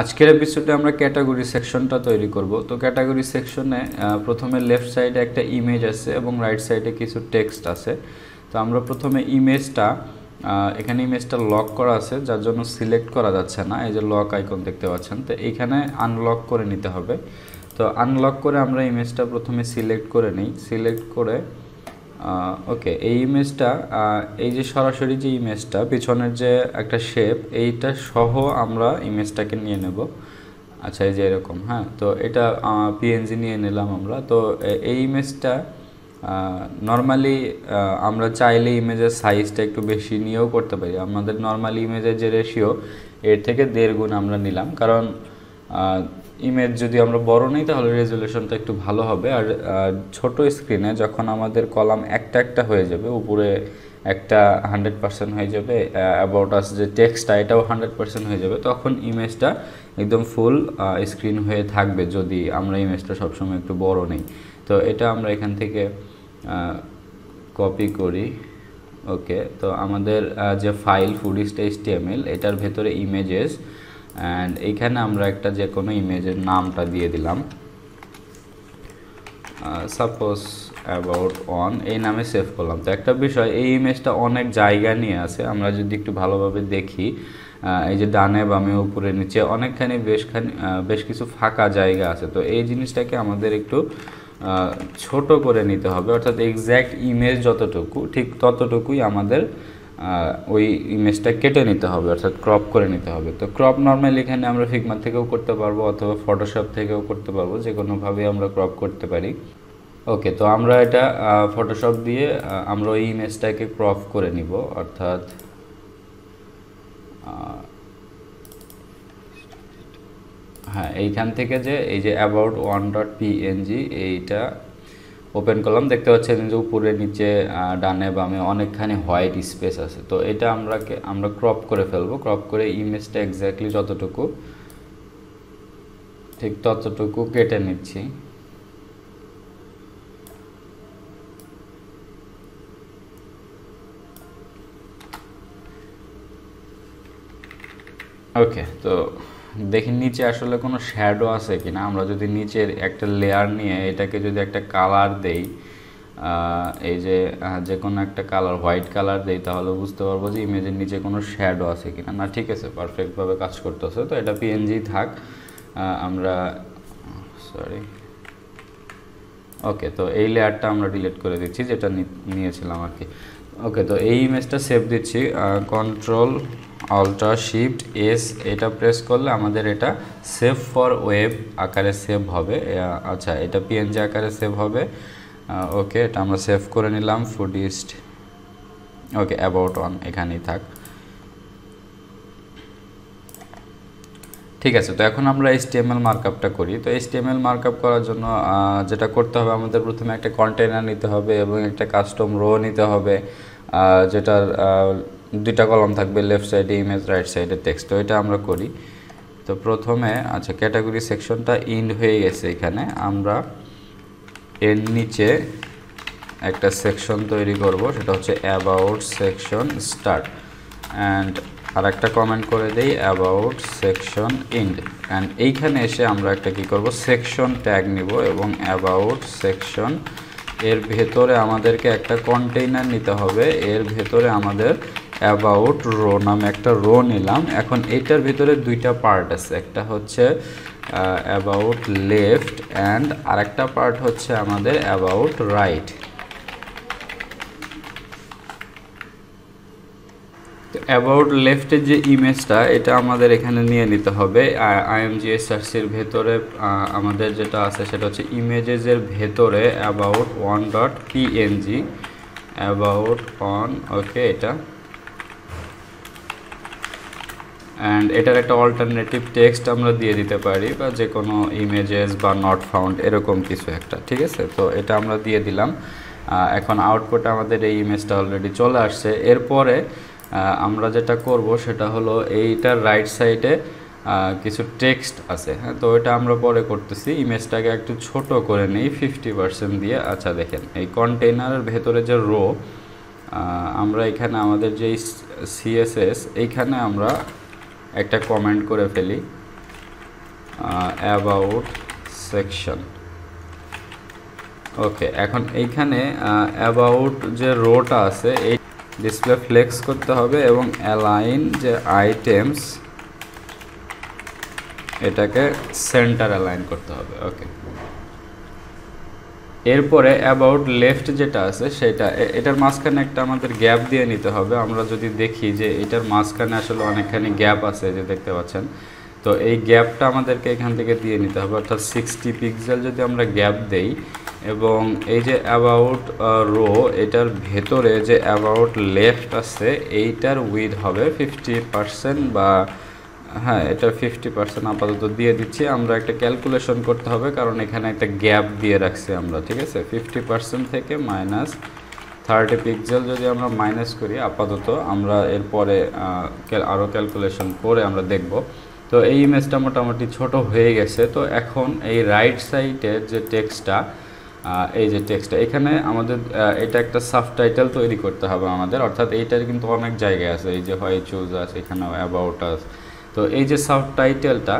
আজকের এপিসোডে আমরা ক্যাটাগরি সেকশনটা তৈরি করব। তো ক্যাটাগরি সেকশনে প্রথমে লেফট সাইডে একটা ইমেজ আছে এবং রাইট সাইডে কিছু টেক্সট আছে। তো আমরা প্রথমে ইমেজটা এখানে ইমেজটা লক করা আছে, যার জন্য সিলেক্ট করা যাচ্ছে না। এই যে লক আইকন দেখতে পাচ্ছেন, তো এইখানে আনলক করে নিতে হবে। তো আনলক করে আমরা ইমেজটা প্রথমে সিলেক্ট করে নিই। সিলেক্ট করে ওকে, এই ইমেজটা এই যে সরাসরি যে ইমেজটা পিছনের যে একটা শেপ, এইটা সহ আমরা ইমেজটাকে নিয়ে নেব। আচ্ছা, এই যে এরকম, হ্যাঁ। তো এটা পিএনজি নিয়ে নিলাম আমরা। তো এই ইমেজটা নর্মালি আমরা চাইলে ইমেজের সাইজটা একটু বেশি নিয়েও করতে পারি। আমাদের নর্মালি ইমেজের যে রেশিও, এর থেকে 1.5 গুণ আমরা নিলাম, কারণ ইমেজ যদি আমরা বড় নিই তাহলে রেজুলেশনটা একটু ভালো হবে। আর ছোট স্ক্রিনে যখন আমাদের কলাম একটা একটা হয়ে যাবে, উপরে একটা 100% হয়ে যাবে, অ্যাবাউট আস যে টেক্সটটা এটাও 100% হয়ে যাবে, তখন ইমেজটা একদম ফুল স্ক্রিন হয়ে থাকবে যদি আমরা ইমেজটা সবসময় একটু বড় নিই। তো এটা আমরা এখান থেকে কপি করি। ওকে, তো আমাদের যে ফাইল foodist.html, এটার ভেতরে ইমেজেস, অ্যান্ড এইখানে আমরা একটা যে কোনো ইমেজের নামটা দিয়ে দিলাম, সাপোজ অ্যাবাউট অন, এই নামে সেভ করলাম। তো একটা বিষয়, এই ইমেজটা অনেক জায়গা নিয়ে আছে। আমরা যদি একটু ভালোভাবে দেখি, এই যে ডানে বামে উপরে নিচে অনেকখানি বেশ কিছু ফাঁকা জায়গা আছে। তো এই জিনিসটাকে আমাদের একটু ছোট করে নিতে হবে, অর্থাৎ এক্স্যাক্ট ইমেজ যতটুকু ঠিক ততটুকুই আমাদের ওই ইমেজটা কেটে নিতে হবে, অর্থাৎ ক্রপ করে নিতে হবে। তো ক্রপ নর্মালি এখানে আমরা ফিগমা থেকেও করতে পারবো অথবা ফটোশপ থেকেও করতে পারবো, যে কোনোভাবে আমরা ক্রপ করতে পারি। ওকে, তো আমরা এটা ফটোশপ দিয়ে আমরা ওই ইমেজটাকে ক্রপ করে নিব, অর্থাৎ হ্যাঁ, এইখান থেকে যে এই যে about1.png এইটা ওপেন করলাম, দেখতে পাচ্ছেন যে উপরে নিচে ডানে বামে অনেকখানি হোয়াইট স্পেস আছে। তো এটা আমরা ক্রপ করে ফেলবো। ক্রপ করে ইমেজটা এক্স্যাক্টলি যতটুকু ঠিক ততটুকু কেটে নিচ্ছি। ওকে, তো দেখি নিচে আসলে কোনো শ্যাডো আছে কিনা। আমরা যদি নিচের একটা লেয়ার নিয়ে এটাকে যদি একটা কালার দেই, এই যে কোনো একটা কালার, হোয়াইট কালার দেই, তাহলে বুঝতে পারবো যে ইমেজের নিচে কোনো শ্যাডো আছে কিনা। না, ঠিক আছে, পারফেক্টভাবে কাজ করতেছে। তো এটা পিএনজি থাক, আমরা সরি। ওকে, তো এই লেয়ারটা আমরা ডিলিট করে দিচ্ছি, যেটা নিয়েছিলাম আর কি। ওকে, তো এই ইমেজটা সেভ দিচ্ছি। Ctrl+Alt+Shift+S এটা প্রেস করলে আমাদের এটা সেভ ফর ওয়েব আকারে সেভ হবে। আচ্ছা, এটা পিএনজি আকারে সেভ হবে। ওকে, এটা আমরা সেভ করে নিলাম। ফুডিস্ট, ওকে, অ্যাবাউট অন এখানেই থাক। ঠিক আছে, তো এখন আমরা HTML মার্কআপটা করি। তো HTML মার্কআপ করার জন্য যেটা করতে হবে, আমাদের প্রথমে একটা কন্টেইনার নিতে হবে এবং একটা কাস্টম রো নিতে হবে, যেটার 2টা কলাম থাকবে, লেফট সাইডে ইমেজ, রাইট সাইডে টেক্সট। তো এটা আমরা করি। তো প্রথমে আচ্ছা, ক্যাটাগরি সেকশনটা ইন্ড হয়ে গেছে। এখানে আমরা এর নিচে একটা সেকশন তৈরি করব, সেটা হচ্ছে অ্যাবাউট সেকশন স্টার্ট, অ্যান্ড আর একটা কমেন্ট করে দেই অ্যাবাউট সেকশন ইন্ড। অ্যান্ড এইখানে এসে আমরা একটা কি করব, সেকশন ট্যাগ নিব এবং অ্যাবাউট সেকশন এর ভেতরে আমাদেরকে একটা কন্টেইনার নিতে হবে। এর ভেতরে আমাদের অ্যাবাউট রো নামে একটা রো নিলাম। এখন এইটার ভিতরে 2টা পার্ট আছে, একটা হচ্ছে অ্যাবাউট লেফট অ্যান্ড আরেকটা পার্ট হচ্ছে আমাদের অ্যাবাউট রাইট। অ্যাবাউট লেফটের যে ইমেজটা, এটা আমাদের এখানে নিয়ে নিতে হবে। imgsrc-এর ভেতরে আমাদের যেটা আছে সেটা হচ্ছে ইমেজেসের ভেতরে about1.png, অ্যাবাউট অন। ওকে, এটা অ্যান্ড এটার একটা অল্টারনেটিভ টেক্সট আমরা দিয়ে দিতে পারি, বা যে কোনো ইমেজেস বা নট ফাউন্ড এরকম কিছু একটা। ঠিক আছে, তো এটা আমরা দিয়ে দিলাম। এখন আউটপুটে আমাদের এই ইমেজটা অলরেডি চলে আসছে। এরপরে আমরা যেটা করব সেটা হলো এইটার রাইট সাইডে কিছু টেক্সট আছে, হ্যাঁ। তো এটা আমরা পরে করতেছি। ইমেজটাকে একটু ছোট করে নিই 50% দিয়ে। আচ্ছা, দেখেন এই কন্টেইনারের ভেতরে যে রো, আমরা এখানে আমাদের যে সিএসএস, এইখানে আমরা একটা কমেন্ট করে ফেলি। About section. ওকে, এখন এইখানে অ্যাবাউট যে রোটা আছে এই ডিসপ্লে ফ্লেক্স করতে হবে এবং অ্যালাইন যে আইটেমস এটাকে সেন্টার অ্যালাইন করতে হবে। ওকে, এরপরে অ্যাবাউট লেফট যেটা আছে সেটা এটার মাঝখানে একটা আমাদের গ্যাপ দিয়ে নিতে হবে। আমরা যদি দেখি যে এটার মাঝখানে আসলে অনেকখানি গ্যাপ আছে, যে দেখতে পাচ্ছেন, তো এই গ্যাপটা আমাদেরকে এখান থেকে দিয়ে নিতে হবে, অর্থাৎ 60 পিক্সেল যদি আমরা গ্যাপ দেই এবং এই যে অ্যাবাউট রো এটার ভেতরে যে অ্যাবাউট লেফট আছে এইটার উইথ হবে 50% বা হ্যাঁ, এটা 50% আপাতত দিয়ে দিচ্ছি। আমরা একটা ক্যালকুলেশন করতে হবে কারণ এখানে একটা গ্যাপ দিয়ে রাখছি আমরা, ঠিক আছে। 50% থেকে -30 পিক্সেল যদি আমরা মাইনাস করি আপাতত, আমরা এরপরে আরও ক্যালকুলেশন করে আমরা দেখব। তো এই ইমেজটা মোটামুটি ছোট হয়ে গেছে। তো এখন এই রাইট সাইডের যে টেক্সটটা, এই যে টেক্সটটা এখানে আমাদের এটা একটা সাবটাইটেল তৈরি করতে হবে আমাদের, অর্থাৎ এইটার কিন্তু অনেক জায়গায় আছে, এই যে হয় চুজ আছে, এখানে অ্যাবাউট আস। তো এই যে সাবটাইটেলটা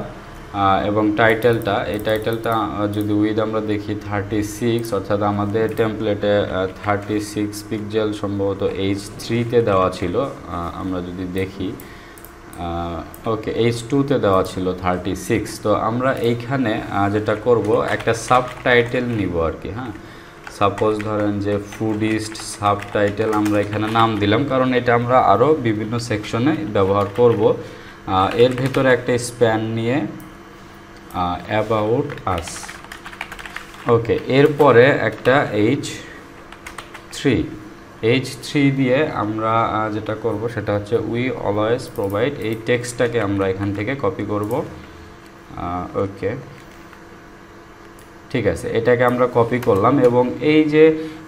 এবং টাইটেলটা, এই টাইটেলটা যদি উইথ আমরা দেখি 36, অর্থাৎ আমাদের টেমপ্লেটে 36 পিক্সেল সম্ভবত H3-তে দেওয়া ছিল। আমরা যদি দেখি, ওকে, H2-তে দেওয়া ছিল 36। তো আমরা এইখানে যেটা করব, একটা সাবটাইটেল নিব আর কি। হ্যাঁ, সাপোজ ধরেন যে ফুডিস্ট সাবটাইটেল আমরা এখানে নাম দিলাম, কারণ এটা আমরা আরও বিভিন্ন সেকশনে ব্যবহার করব। এর ভেতরে একটা স্প্যান নিয়ে অ্যাবাউট আস। ওকে, এরপরে একটা H3 দিয়ে আমরা যেটা করব সেটা হচ্ছে উই অলওয়েজ প্রোভাইড। এই টেক্সটটাকে আমরা এখান থেকে কপি করব। ওকে, ঠিক আছে, এটাকে আমরা কপি করলাম এবং এই যে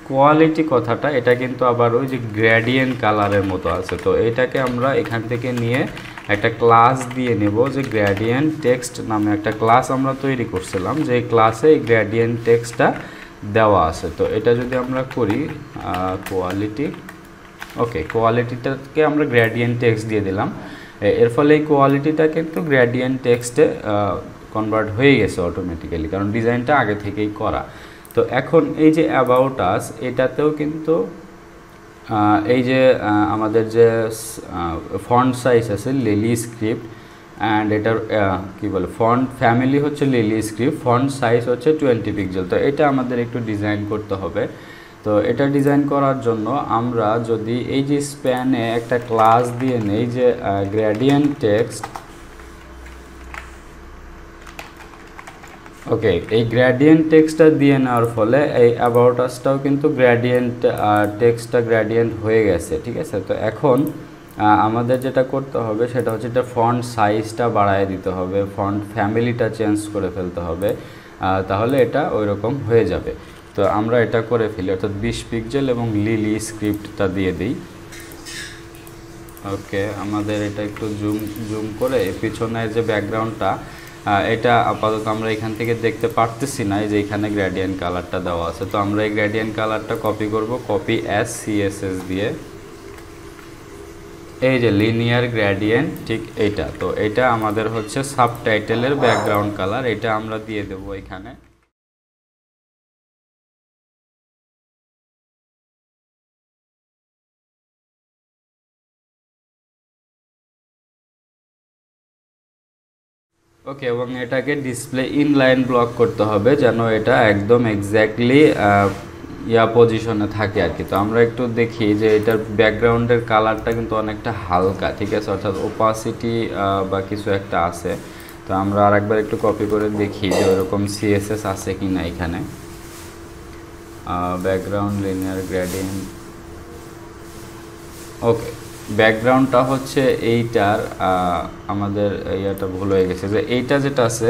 কোয়ালিটি কথাটা, এটা কিন্তু আবার ওই যে গ্রেডিয়েন্ট কালারের মতো আছে। তো এটাকে আমরা এখান থেকে নিয়ে একটা ক্লাস দিয়ে নেব, যে গ্রেডিয়েন্ট টেক্সট নামে একটা ক্লাস আমরা তৈরি করছিলাম, যে ক্লাসে এই গ্রেডিয়েন্ট টেক্সটটা দেওয়া আছে। তো এটা যদি আমরা করি কোয়ালিটি, ওকে, কোয়ালিটিটাকে আমরা গ্রেডিয়েন্ট টেক্সট দিয়ে দিলাম। এর ফলে এই কোয়ালিটিটা কিন্তু গ্রেডিয়েন্ট টেক্সটে কনভার্ট হয়ে গেছে অটোমেটিক্যালি, কারণ ডিজাইনটা আগে থেকেই করা। তো এখন এই যে অ্যাবাউট আস, এটাতেও কিন্তু এই যে আমাদের যে ফন্ট সাইজ আছে লিলি স্ক্রিপ্ট, অ্যান্ড এটার কী বলে ফন্ট ফ্যামিলি হচ্ছে লিলি স্ক্রিপ্ট, ফন্ট সাইজ হচ্ছে 20 পিক্সেল। তো এটা আমাদের একটু ডিজাইন করতে হবে। তো এটা ডিজাইন করার জন্য আমরা যদি এই যে স্প্যানে একটা ক্লাস দিয়ে নেই, যে গ্রেডিয়েন্ট টেক্সট, ওকে, এই গ্রেডিয়েন্ট টেক্সটটা দিয়ে নেওয়ার ফলে এই অ্যাবাউট আসটাও কিন্তু গ্রেডিয়েন্ট টেক্সটটা গ্রেডিয়েন্ট হয়ে গেছে, ঠিক আছে। তো এখন আমাদের যেটা করতে হবে সেটা হচ্ছে এটা ফন্ট সাইজটা বাড়ায় দিতে হবে, ফন্ট ফ্যামিলিটা চেঞ্জ করে ফেলতে হবে, তাহলে এটা ওই রকম হয়ে যাবে। তো আমরা এটা করে ফেলি, অর্থাৎ 20 পিক্সেল এবং লিলি স্ক্রিপ্টটা দিয়ে দিই। ওকে, আমাদের এটা একটু জুম করে পিছনের যে ব্যাকগ্রাউন্ডটা, এটা আপাতত আমরা এখান থেকে দেখতে পারতেছি না, এই যে এখানে গ্রেডিয়েন্ট কালারটা দেওয়া আছে। তো আমরা এই গ্রেডিয়েন্ট কালারটা কপি করব, কপি অ্যাজ CSS দিয়ে, এই যে লিনিয়ার গ্রেডিয়েন্ট, ঠিক এইটা। তো এটা আমাদের হচ্ছে সাবটাইটেলের ব্যাকগ্রাউন্ড কালার, এটা আমরা দিয়ে দেব এখানে। ওকে, এবং এটাকে ডিসপ্লে ইনলাইন ব্লক করতে হবে যেন এটা একদম এক্স্যাক্টলি পজিশনে থাকে আর কি। তো আমরা একটু দেখি যে এটার ব্যাকগ্রাউন্ডের কালারটা কিন্তু অনেকটা হালকা, ঠিক আছে, অর্থাৎ ওপাসিটি বা কিছু একটা আছে। তো আমরা আরেকবার একটু কপি করে দেখি যে ওরকম CSS আছে কি না এখানে। ব্যাকগ্রাউন্ড লিনিয়ার গ্রেডিয়েন্ট, ওকে, ব্যাকগ্রাউন্ডটা হচ্ছে এইটার, আমাদের এইটা ভুল হয়ে গেছে, যে এইটা যেটা আছে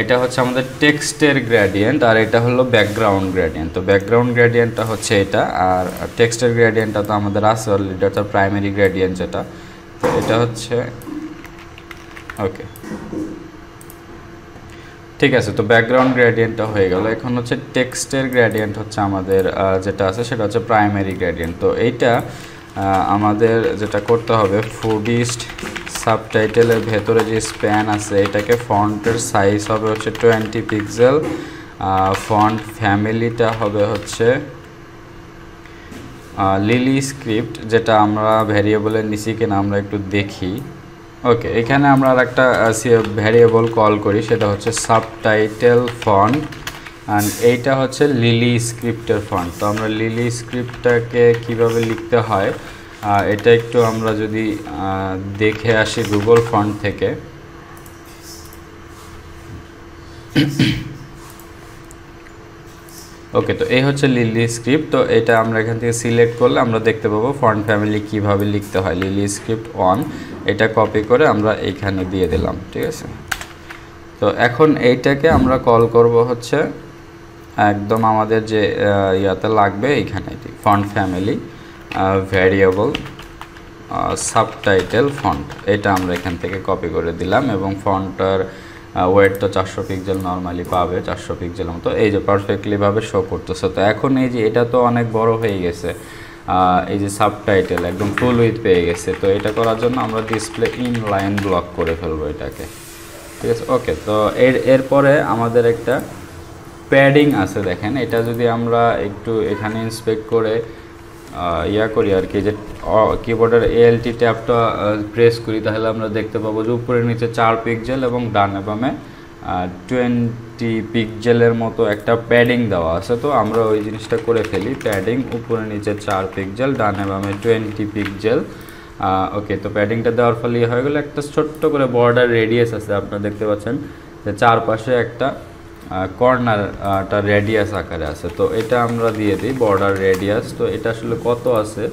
এটা হচ্ছে আমাদের টেক্সটের গ্রেডিয়েন্ট, আর এটা হলো ব্যাকগ্রাউন্ড গ্রেডিয়েন্ট। তো ব্যাকগ্রাউন্ড গ্রেডিয়েন্টটা হচ্ছে এটা, আর টেক্সটের গ্রেডিয়েন্টটা তো আমাদের আছে অলরেডি, অর্থাৎ প্রাইমারি গ্রেডিয়েন্ট যেটা। তো এটা হচ্ছে, ওকে, ঠিক আছে। তো ব্যাকগ্রাউন্ড গ্রেডিয়েন্টটা হয়ে গেল। এখন হচ্ছে টেক্সটের গ্রেডিয়েন্ট হচ্ছে আমাদের যেটা আছে সেটা হচ্ছে প্রাইমারি গ্রেডিয়েন্ট। তো এইটা আমাদের যেটা করতে হবে, ফুডিস্ট সাবটাইটেলের ভেতরে যে স্প্যান আছে এটাকে ফন্টের সাইজ হবে হচ্ছে 20 পিক্সেল, ফন্ট ফ্যামিলিটা হবে হচ্ছে লিলি স্ক্রিপ্ট, যেটা আমরা ভ্যারিয়েবলের নিচে কিনা আমরা একটু দেখি। ওকে, এখানে আমরা আর একটা ভ্যারিয়েবল কল করি, সেটা হচ্ছে সাবটাইটেল ফন্ট, অ্যান্ড এইটা হচ্ছে লিলি স্ক্রিপ্টের ফন্ট। তো আমরা লিলি স্ক্রিপ্টটাকে কিভাবে লিখতে হয় এটা একটু আমরা যদি দেখে আসি গুগল ফন্ট থেকে। ওকে, তো এই হচ্ছে লিলি স্ক্রিপ্ট। তো এটা আমরা এখান থেকে সিলেক্ট করলে আমরা দেখতে পাবো ফন্ট ফ্যামিলি কিভাবে লিখতে হয়, লিলি স্ক্রিপ্ট 1। এটা কপি করে আমরা এইখানে দিয়ে দিলাম, ঠিক আছে। তো এখন এইটাকে আমরা কল করব হচ্ছে একদম আমাদের যে ইয়াতে লাগবে এইখানে, font family variable subtitle font, এটা আমরা এখান থেকে কপি করে দিলাম এবং ফন্টটার ওয়েট তো 400 পিক্সেল নর্মালি পাবে, 400 পিক্সেলের মতো। এই যে পারফেক্টলিভাবে শো করতেছে। তো এখন এই যে এটা তো অনেক বড় হয়ে গেছে, এই যে সাবটাইটেল একদম ফুল উইথ পেয়ে গেছে। তো এটা করার জন্য আমরা ডিসপ্লে ইন লাইন ব্লক করে ফেলবো এটাকে, ঠিক আছে। ওকে, তো এরপরে আমাদের একটা প্যাডিং আছে, দেখেন এটা যদি আমরা একটু এখানে ইন্সপেক্ট করে ইয়া করি আর কি, যে কিবোর্ডের ALT ট্যাবটা প্রেস করি, তাহলে আমরা দেখতে পাবো যে উপরে নিচে 4 পিক্সেল এবং ডানে বামে 20 পিক্সেলের মতো একটা প্যাডিং দেওয়া আছে। তো আমরা ওই জিনিসটা করে ফেলি, প্যাডিং উপরে নিচে 4 পিক্সেল, ডানে বামে 20 পিক্সেল। ওকে, তো প্যাডিংটা দেওয়ার ফলে হয়ে গেল একটা ছোট্ট করে বর্ডার রেডিয়াস আছে, আপনারা দেখতে পাচ্ছেন যে চারপাশে একটা কর্নারটা রেডিয়াস আকারে আছে। তো এটা আমরা দিয়ে দিই বর্ডার রেডিয়াস। তো এটা আসলে কত আছে,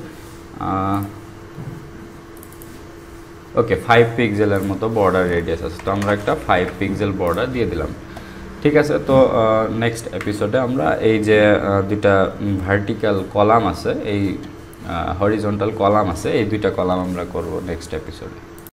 ওকে 5 পিক্সেলের মতো বর্ডার রেডিয়াস আছে। তো আমরা একটা 5 পিক্সেল বর্ডার দিয়ে দিলাম, ঠিক আছে। তো নেক্সট এপিসোডে আমরা এই যে দুইটা ভার্টিক্যাল কলাম আছে, এই হরিজন্টাল কলাম আছে, এই দুইটা কলাম আমরা করব নেক্সট এপিসোডে।